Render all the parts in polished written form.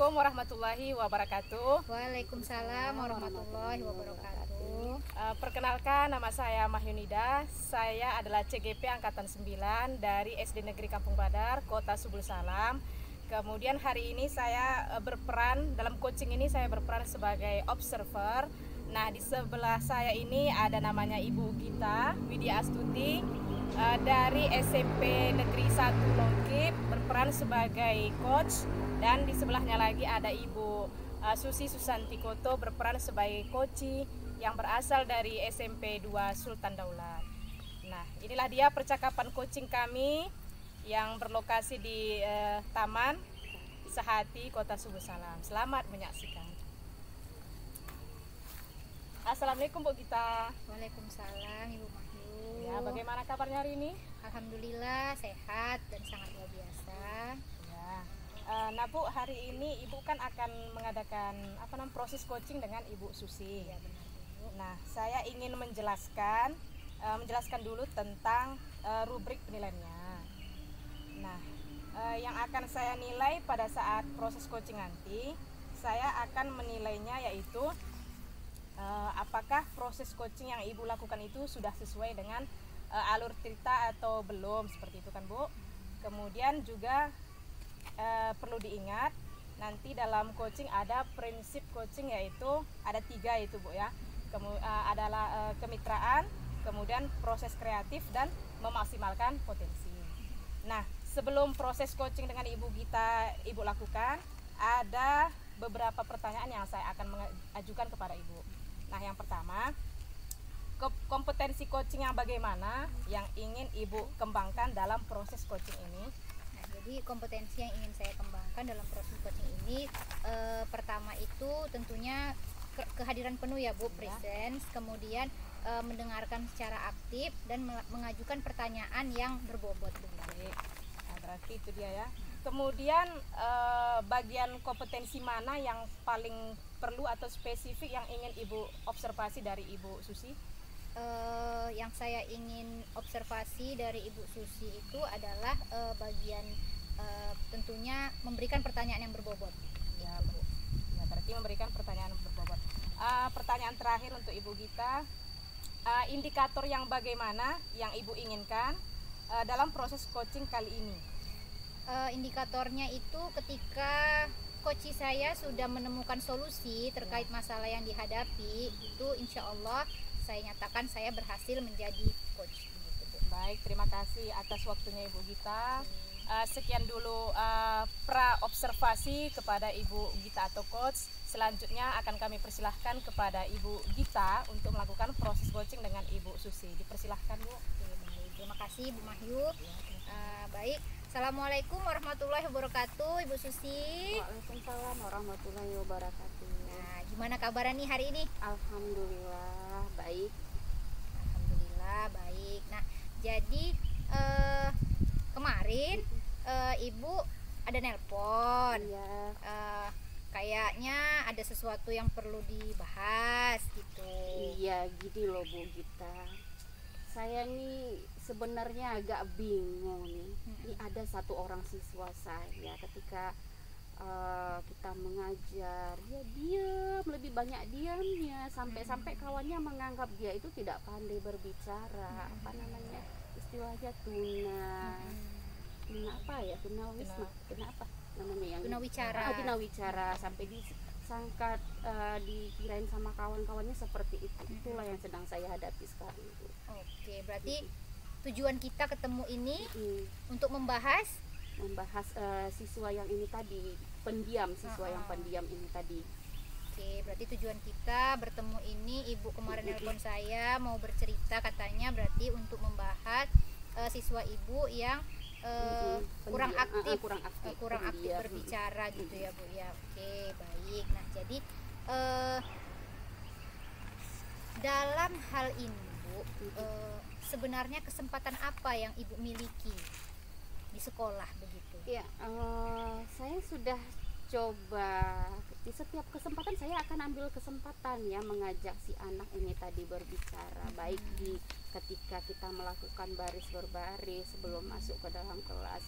Assalamualaikum warahmatullahi wabarakatuh. Waalaikumsalam warahmatullahi wabarakatuh. Perkenalkan, nama saya Mahyunida. Saya adalah CGP Angkatan 9 dari SD Negeri Kampung Badar, Kota Subul Salam. Kemudian hari ini saya berperan dalam coaching ini, saya berperan sebagai observer. Nah, di sebelah saya ini ada namanya Ibu Gita Widya Astuti dari SMP Negeri 1 Longkip, berperan sebagai coach. Dan di sebelahnya lagi ada Ibu Susi Susanti Koto, berperan sebagai koci yang berasal dari SMP 2 Sultan Daulat. Nah, inilah dia percakapan coaching kami yang berlokasi di Taman Sehati, Kota Subul Salam. Selamat menyaksikan. Assalamualaikum Bu Gita. Waalaikumsalam Ibu Mahyu. Ya, bagaimana kabarnya hari ini? Alhamdulillah sehat dan sangat luar biasa. Ya. Nah Bu, hari ini Ibu kan akan mengadakan proses coaching dengan Ibu Susi. Ya, benar Bu. Nah, saya ingin menjelaskan dulu tentang rubrik penilaiannya. Nah, yang akan saya nilai pada saat proses coaching nanti, saya akan menilainya yaitu apakah proses coaching yang Ibu lakukan itu sudah sesuai dengan alur cerita atau belum, seperti itu kan Bu. Kemudian juga perlu diingat, nanti dalam coaching ada prinsip coaching, yaitu ada 3 itu Bu ya. Adalah kemitraan, kemudian proses kreatif, dan memaksimalkan potensi. Nah, sebelum proses coaching dengan Ibu Gita Ibu lakukan, ada beberapa pertanyaan yang saya akan mengajukan kepada Ibu. Nah, yang pertama, kompetensi coaching yang bagaimana yang ingin Ibu kembangkan dalam proses coaching ini? Nah, jadi kompetensi yang ingin saya kembangkan dalam proses coaching ini, pertama itu tentunya kehadiran penuh ya Bu, presence, kemudian mendengarkan secara aktif dan mengajukan pertanyaan yang berbobot. Baik, nah, berarti itu dia ya. Kemudian bagian kompetensi mana yang paling perlu atau spesifik yang ingin Ibu observasi dari Ibu Susi? Yang saya ingin observasi dari Ibu Susi itu adalah bagian tentunya memberikan pertanyaan yang berbobot. Ya, Bu. Ya, berarti memberikan pertanyaan yang berbobot. Pertanyaan terakhir untuk Ibu Gita, indikator yang bagaimana yang Ibu inginkan dalam proses coaching kali ini? Indikatornya itu ketika coach saya sudah menemukan solusi terkait masalah yang dihadapi, itu insya Allah saya nyatakan saya berhasil menjadi coach. Baik, terima kasih atas waktunya Ibu Gita. Sekian dulu pra observasi kepada Ibu Gita atau coach. Selanjutnya akan kami persilahkan kepada Ibu Gita untuk melakukan proses coaching dengan Ibu Susi. Dipersilahkan Bu. Terima kasih Bu Mahyu. Baik, Assalamualaikum warahmatullahi wabarakatuh Ibu Susi. Waalaikumsalam warahmatullahi wabarakatuh. Nah, gimana kabarnya nih hari ini? Alhamdulillah baik. Alhamdulillah baik. Nah, jadi kemarin Ibu ada nelpon. Iya. Kayaknya ada sesuatu yang perlu dibahas gitu. Iya, gini loh Bu Gita. Saya nih sebenarnya agak bingung nih. Ini ada satu orang siswa saya ketika kita mengajar, dia diam, lebih banyak diamnya, sampai kawannya menganggap dia itu tidak pandai berbicara. Apa namanya, istilahnya tuna apa ya, tunawisma, tuna apa namanya yang Tunawicara. Tunawicara, sampai disangka dikirain sama kawan-kawannya seperti itu. Itulah yang sedang saya hadapi sekarang itu. Oke, berarti tujuan kita ketemu ini untuk membahas siswa yang ini tadi, siswa yang pendiam ini tadi. Oke, berarti tujuan kita bertemu ini, Ibu kemarin nelpon saya mau bercerita, katanya berarti untuk membahas siswa Ibu yang kurang aktif berbicara gitu ya Bu ya. Oke, baik. Nah, jadi dalam hal ini Bu, sebenarnya kesempatan apa yang Ibu miliki di sekolah begitu? Ya, saya sudah coba di setiap kesempatan, saya akan ambil kesempatan ya mengajak si anak ini tadi berbicara, baik ketika kita melakukan baris berbaris sebelum masuk ke dalam kelas,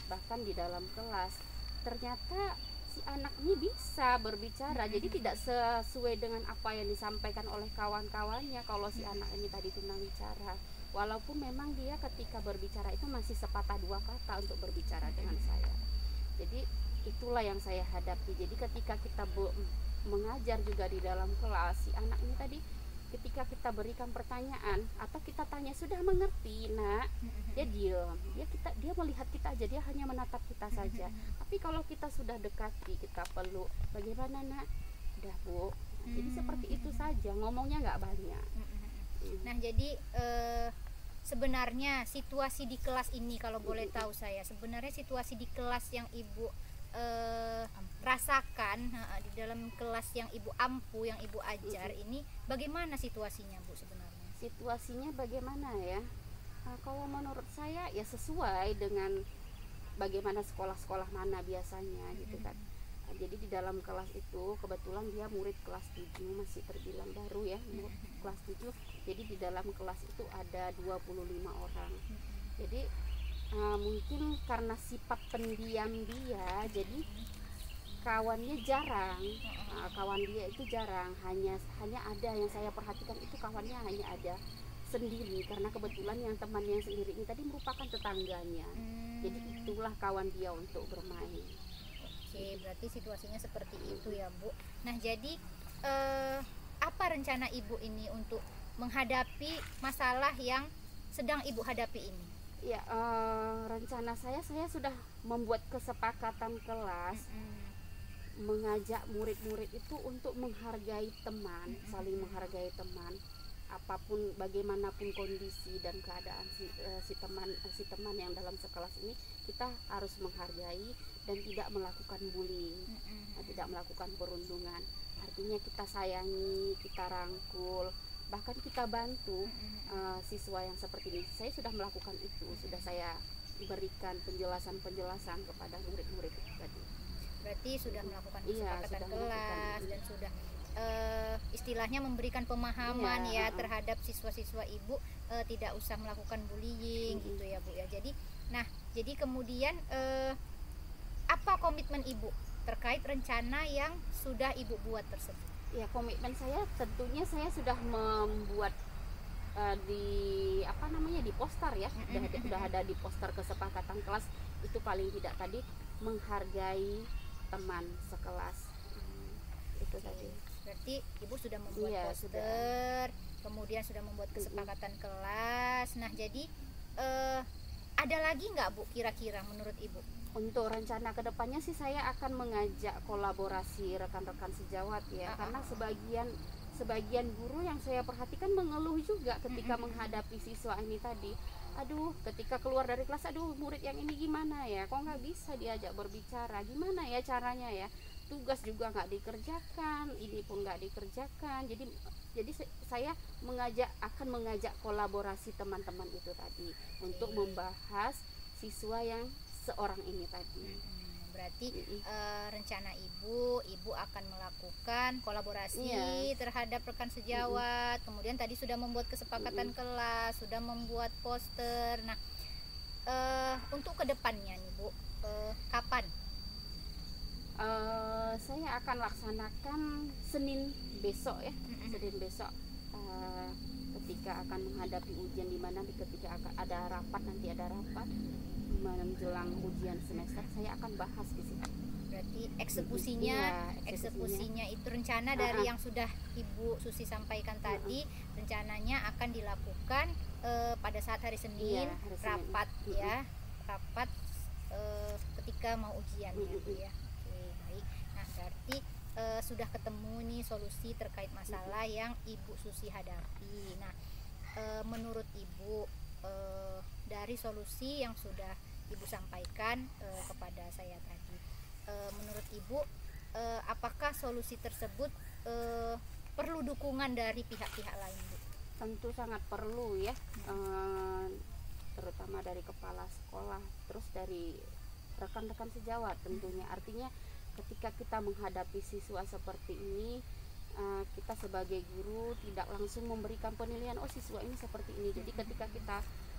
bahkan di dalam kelas ternyata si anak ini bisa berbicara, jadi tidak sesuai dengan apa yang disampaikan oleh kawan-kawannya kalau si anak ini tadi tunawicara. Walaupun memang dia ketika berbicara itu masih sepatah dua kata untuk berbicara dengan saya. Jadi itulah yang saya hadapi. Jadi ketika kita mengajar juga di dalam kelas, si anak ini tadi ketika kita berikan pertanyaan atau kita tanya sudah mengerti nak, dia diam, dia melihat kita aja, dia hanya menatap kita saja. Tapi kalau kita sudah dekati, kita peluk, bagaimana nak, udah bu, jadi seperti itu saja, ngomongnya nggak banyak. Nah jadi sebenarnya situasi di kelas ini, kalau boleh tahu saya, sebenarnya situasi di kelas yang ibu rasakan di dalam kelas yang ibu ampu, yang ibu ajar ini, bagaimana situasinya bu sebenarnya? Situasinya bagaimana ya? Kalau menurut saya ya sesuai dengan bagaimana sekolah-sekolah mana biasanya gitu kan. Jadi di dalam kelas itu kebetulan dia murid kelas 7, masih terbilang baru ya, kelas 7. Jadi di dalam kelas itu ada 25 orang. Jadi mungkin karena sifat pendiam dia, jadi kawannya jarang. Kawan dia itu jarang, hanya ada yang saya perhatikan itu kawannya hanya ada sendiri, karena kebetulan yang temannya yang sendiri ini tadi merupakan tetangganya. Jadi itulah kawan dia untuk bermain. Oke, berarti situasinya seperti itu ya bu. Nah jadi apa rencana ibu ini untuk menghadapi masalah yang sedang ibu hadapi ini? Ya, rencana saya sudah membuat kesepakatan kelas, mengajak murid-murid itu untuk menghargai teman, saling menghargai teman, apapun bagaimanapun kondisi dan keadaan si teman yang dalam sekelas ini, kita harus menghargai dan tidak melakukan bullying, tidak melakukan perundungan. Artinya kita sayangi, kita rangkul, bahkan kita bantu siswa yang seperti ini. Saya sudah melakukan itu, sudah saya berikan penjelasan kepada murid-murid tadi. Berarti sudah melakukan kesepakatan kelas dan sudah istilahnya memberikan pemahaman terhadap siswa-siswa ibu, tidak usah melakukan bullying gitu ya bu ya. Jadi kemudian apa komitmen ibu terkait rencana yang sudah ibu buat tersebut? Ya, komitmen saya tentunya saya sudah membuat di poster ya, sudah ada di poster kesepakatan kelas itu, paling tidak tadi menghargai teman sekelas. Itu tadi. Berarti ibu sudah membuat poster, kemudian sudah membuat kesepakatan kelas. Nah jadi ada lagi nggak bu kira-kira menurut ibu? Untuk rencana kedepannya sih saya akan mengajak kolaborasi rekan-rekan sejawat ya, karena sebagian guru yang saya perhatikan mengeluh juga ketika menghadapi siswa ini tadi. Aduh, ketika keluar dari kelas, aduh murid yang ini gimana ya, kok nggak bisa diajak berbicara, gimana ya caranya ya, tugas juga nggak dikerjakan, ini pun nggak dikerjakan. Jadi saya akan mengajak kolaborasi teman-teman itu tadi untuk membahas siswa yang seorang ini tadi. Berarti rencana ibu akan melakukan kolaborasi terhadap rekan sejawat, kemudian tadi sudah membuat kesepakatan kelas, sudah membuat poster. Nah untuk kedepannya nih bu, kapan? Saya akan laksanakan Senin besok ya, Senin besok ketika akan menghadapi ujian, di mana ketika ada rapat menjelang ujian semester, saya akan bahas di situ. Berarti eksekusinya itu rencana dari yang sudah Ibu Susi sampaikan tadi, rencananya akan dilakukan pada saat hari Senin, rapat ya, rapat ketika mau ujian ya Bu ya. Oke, baik. Nah, berarti sudah ketemu nih solusi terkait masalah yang Ibu Susi hadapi. Nah, menurut Ibu dari solusi yang sudah Ibu sampaikan kepada saya tadi, menurut Ibu apakah solusi tersebut perlu dukungan dari pihak-pihak lain, Bu? Tentu sangat perlu ya, terutama dari kepala sekolah, terus dari rekan-rekan sejawat tentunya. Artinya ketika kita menghadapi siswa seperti ini, kita sebagai guru tidak langsung memberikan penilaian, oh siswa ini seperti ini. Jadi ketika kita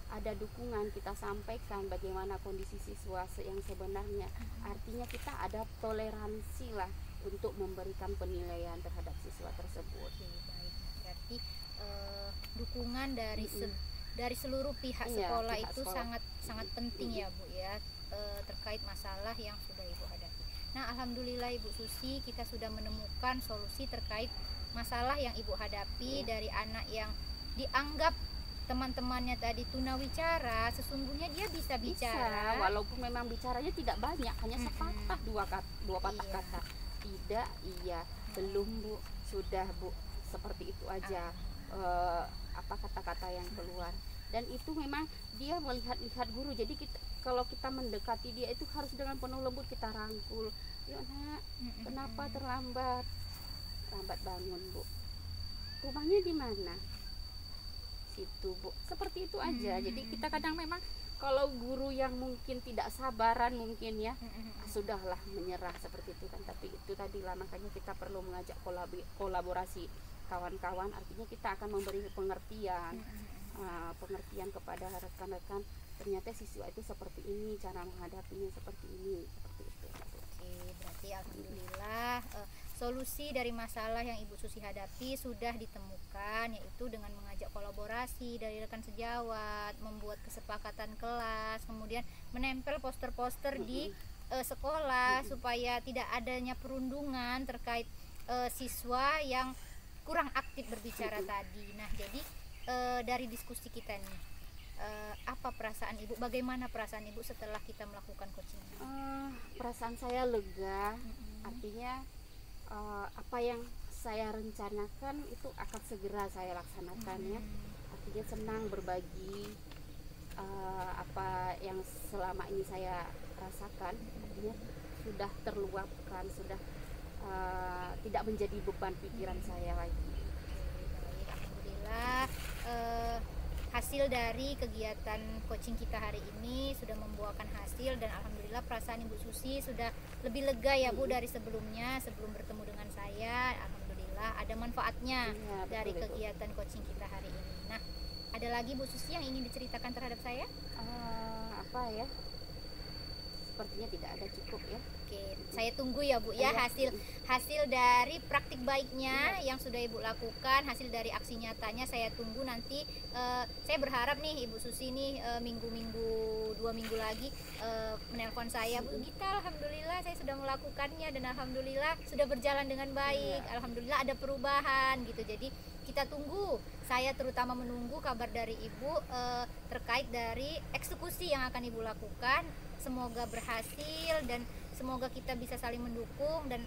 ada dukungan, kita sampaikan bagaimana kondisi siswa yang sebenarnya. Artinya kita ada toleransi lah untuk memberikan penilaian terhadap siswa tersebut. Oke, baik. Berarti dukungan dari seluruh pihak Iya, sekolah pihak itu sekolah. sangat penting ya Bu ya, terkait masalah yang sudah Ibu hadapi. Nah, alhamdulillah Ibu Susi, kita sudah menemukan solusi terkait masalah yang Ibu hadapi dari anak yang dianggap teman-temannya tadi tunawicara, sesungguhnya dia bisa bicara. Bisa, walaupun memang bicaranya tidak banyak, hanya sepatah dua patah Iya. kata. Tidak, iya, belum Bu, sudah Bu, seperti itu aja. Apa kata-kata yang keluar, dan itu memang dia melihat-lihat guru. Jadi kalau kita mendekati dia itu harus dengan penuh lembut, kita rangkul. Yuk nak, kenapa terlambat bangun Bu, rumahnya di mana, situ Bu, seperti itu aja. Jadi kita kadang memang kalau guru yang mungkin tidak sabaran mungkin ya, sudahlah menyerah seperti itu kan. Tapi itu tadilah, makanya kita perlu mengajak kolaborasi kawan-kawan. Artinya kita akan memberi pengertian kepada rekan-rekan, ternyata siswa itu seperti ini, cara menghadapinya seperti ini, seperti itu. Oke, berarti alhamdulillah solusi dari masalah yang Ibu Susi hadapi sudah ditemukan, yaitu dengan mengajak kolaborasi dari rekan sejawat, membuat kesepakatan kelas, kemudian menempel poster-poster di sekolah supaya tidak adanya perundungan terkait siswa yang kurang aktif berbicara tadi. Nah, jadi dari diskusi kita nih, apa perasaan Ibu? Bagaimana perasaan Ibu setelah kita melakukan coaching? Perasaan saya lega. Artinya apa yang saya rencanakan itu akan segera saya laksanakan ya. Artinya senang berbagi apa yang selama ini saya rasakan. Artinya sudah terluapkan, sudah tidak menjadi beban pikiran saya lagi. Baik, alhamdulillah hasil dari kegiatan coaching kita hari ini sudah membuahkan hasil, dan alhamdulillah perasaan Ibu Susi sudah lebih lega ya Bu dari sebelumnya, sebelum bertemu dengan saya. Alhamdulillah ada manfaatnya Iya, betul, dari betul. kegiatan coaching kita hari ini. Nah, ada lagi Bu Susi yang ingin diceritakan terhadap saya? Apa ya? Sepertinya tidak ada, cukup ya. Oke, saya tunggu ya Bu ya Iya. hasil dari praktik baiknya yang sudah Ibu lakukan, hasil dari aksi nyatanya saya tunggu nanti. Saya berharap nih Ibu Susi nih minggu-minggu 2 minggu lagi menelpon saya, Bu Gita, alhamdulillah saya sudah melakukannya dan alhamdulillah sudah berjalan dengan baik. Alhamdulillah ada perubahan gitu. Jadi kita tunggu, saya terutama menunggu kabar dari Ibu terkait dari eksekusi yang akan Ibu lakukan. Semoga berhasil dan semoga kita bisa saling mendukung, dan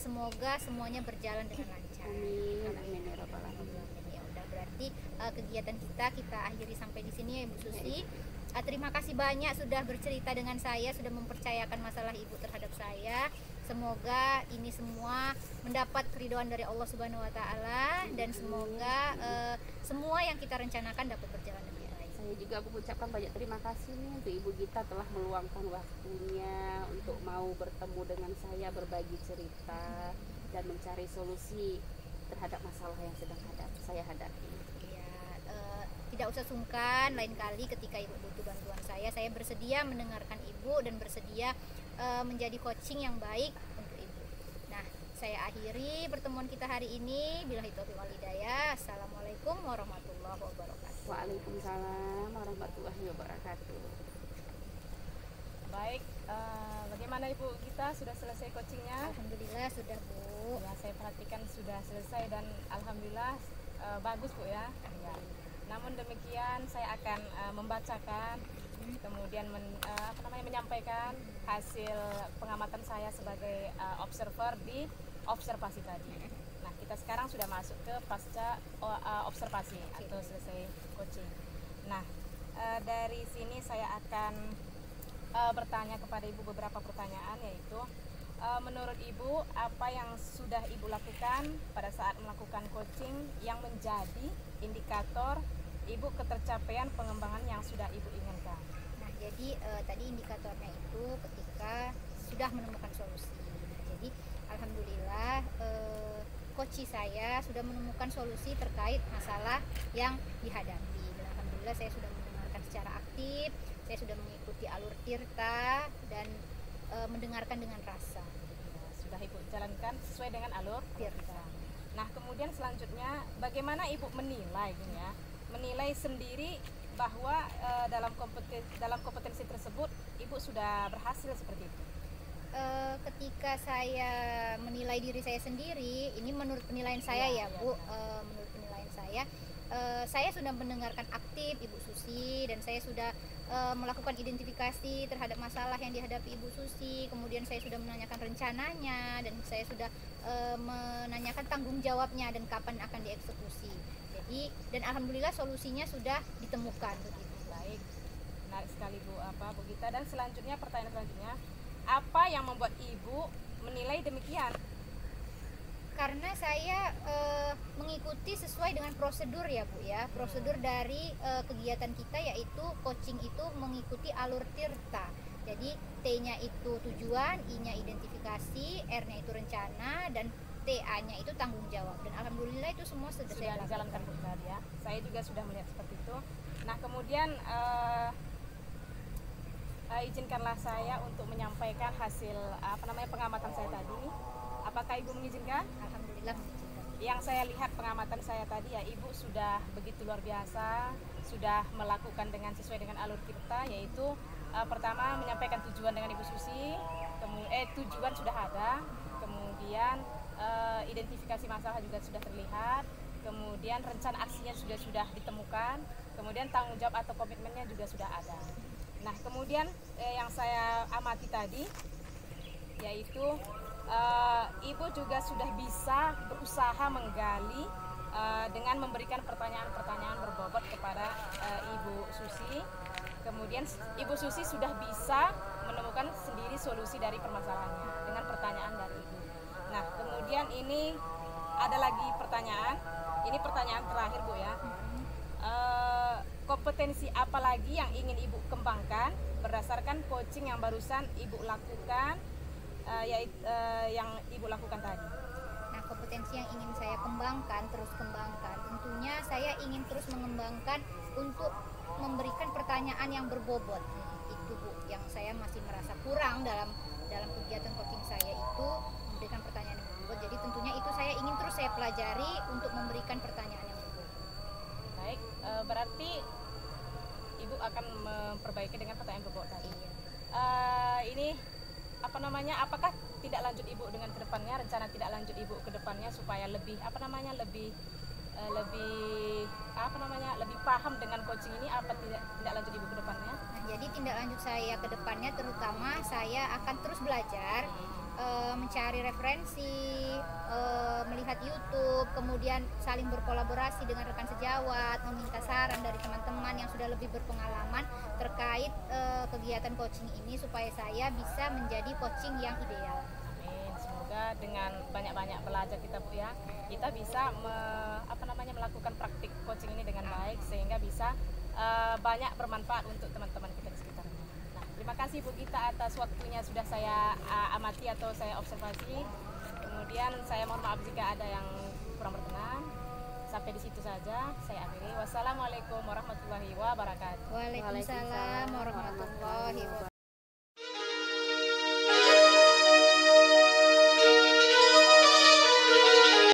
semoga semuanya berjalan dengan lancar. Amin, amin ya rabbal alamin. Ya udah, berarti kegiatan kita akhiri sampai di sini ya Ibu Susi. Terima kasih banyak sudah bercerita dengan saya, sudah mempercayakan masalah Ibu terhadap saya. Semoga ini semua mendapat keridhaan dari Allah Subhanahu wa taala, dan semoga semua yang kita rencanakan dapat berjalan dengan baik. Saya juga mengucapkan banyak terima kasih nih untuk Ibu Gita telah meluangkan waktunya untuk mau bertemu dengan saya, berbagi cerita dan mencari solusi terhadap masalah yang sedang saya hadapi. Ya, tidak usah sungkan, lain kali ketika Ibu butuh bantuan saya bersedia mendengarkan Ibu dan bersedia menjadi coaching yang baik untuk Ibu. Nah, saya akhiri pertemuan kita hari ini. Billahi taufiq wal hidayah. Assalamualaikum warahmatullahi wabarakatuh. Waalaikumsalam warahmatullahi wabarakatuh. Baik, bagaimana Ibu Gita, sudah selesai coachingnya? Alhamdulillah sudah Bu. Ya, saya perhatikan sudah selesai dan alhamdulillah bagus Bu ya. Ya. Namun demikian saya akan membacakan, kemudian menyampaikan hasil pengamatan saya sebagai observer di observasi tadi. Nah, kita sekarang sudah masuk ke pasca observasi atau selesai coaching. Nah, dari sini saya akan bertanya kepada Ibu beberapa pertanyaan, yaitu menurut Ibu apa yang sudah Ibu lakukan pada saat melakukan coaching yang menjadi indikator Ibu ketercapaian pengembangan yang sudah Ibu inginkan? Nah, jadi tadi indikatornya itu ketika sudah menemukan solusi. Jadi alhamdulillah coach saya sudah menemukan solusi terkait masalah yang dihadapi. Dan alhamdulillah saya sudah mendengarkan secara aktif, saya sudah mengikuti alur tirta dan mendengarkan dengan rasa. Ya, sudah Ibu jalankan sesuai dengan alur Tirta. Nah, kemudian selanjutnya bagaimana Ibu menilai gini ya? Menilai sendiri bahwa dalam kompetensi tersebut Ibu sudah berhasil seperti itu. Ketika saya menilai diri saya sendiri, ini menurut penilaian saya ya, Bu. Menurut penilaian saya sudah mendengarkan aktif Ibu Susi, dan saya sudah melakukan identifikasi terhadap masalah yang dihadapi Ibu Susi. Kemudian saya sudah menanyakan rencananya, dan saya sudah menanyakan tanggung jawabnya dan kapan akan dieksekusi. Jadi, dan alhamdulillah solusinya sudah ditemukan begitu. Baik, menarik sekali Bu Gita. Dan selanjutnya, pertanyaan selanjutnya, apa yang membuat Ibu menilai demikian? Karena saya mengikuti sesuai dengan prosedur ya Bu ya, prosedur dari kegiatan kita, yaitu coaching itu mengikuti alur tirta. Jadi T-nya itu tujuan, I-nya identifikasi, R-nya itu rencana, dan TA-nya itu tanggung jawab. Dan alhamdulillah itu semua sudah saya dijalankan Bu tadi ya. Saya juga sudah melihat seperti itu. Nah, kemudian izinkanlah saya untuk menyampaikan hasil pengamatan saya tadi. Apakah Ibu mengizinkan? Alhamdulillah mengizinkan. Yang saya lihat pengamatan saya tadi ya, Ibu sudah begitu luar biasa, sudah melakukan sesuai dengan alur tirta, yaitu pertama menyampaikan tujuan dengan Ibu Susi, tujuan sudah ada, kemudian identifikasi masalah juga sudah terlihat, kemudian rencana aksinya sudah ditemukan, kemudian tanggung jawab atau komitmennya juga sudah ada. Nah, kemudian yang saya amati tadi yaitu Ibu juga sudah bisa berusaha menggali dengan memberikan pertanyaan-pertanyaan berbobot kepada Ibu Susi. Kemudian Ibu Susi sudah bisa menemukan sendiri solusi dari permasalahannya dengan pertanyaan dari Ibu. Nah, kemudian ini ada lagi pertanyaan. Ini pertanyaan terakhir Bu ya. Kompetensi apa lagi yang ingin Ibu kembangkan berdasarkan coaching yang barusan Ibu lakukan, yang Ibu lakukan tadi? Nah, kompetensi yang ingin saya terus kembangkan, tentunya saya ingin terus mengembangkan untuk memberikan pertanyaan yang berbobot. Itu Bu, yang saya masih merasa kurang dalam kegiatan coaching saya, itu memberikan pertanyaan yang berbobot. Jadi tentunya itu saya ingin terus saya pelajari untuk memberikan pertanyaan yang berbobot. Baik, berarti Ibu akan memperbaiki dengan pertanyaan berbobot tadi. Ini apakah tidak lanjut Ibu dengan kedepannya, rencana tidak lanjut Ibu kedepannya supaya lebih lebih paham dengan coaching ini, apa tidak lanjut Ibu kedepannya? Nah, jadi tindak lanjut saya kedepannya, terutama saya akan terus belajar, mencari referensi, melihat YouTube, kemudian saling berkolaborasi dengan rekan sejawat, meminta saran dari teman-teman yang sudah lebih berpengalaman terkait kegiatan coaching ini supaya saya bisa menjadi coaching yang ideal. Amin. Semoga dengan banyak-banyak belajar kita Bu ya, kita bisa melakukan praktik coaching ini dengan baik sehingga bisa banyak bermanfaat untuk teman-teman kita di sekitarnya. Nah, terima kasih Bu Gita atas waktunya sudah saya amati atau saya observasi. Kemudian saya mohon maaf jika ada yang kurang berkenan. Sampai di situ saja saya akhiri. Wassalamualaikum warahmatullahi wabarakatuh. Waalaikumsalam warahmatullahi wabarakatuh.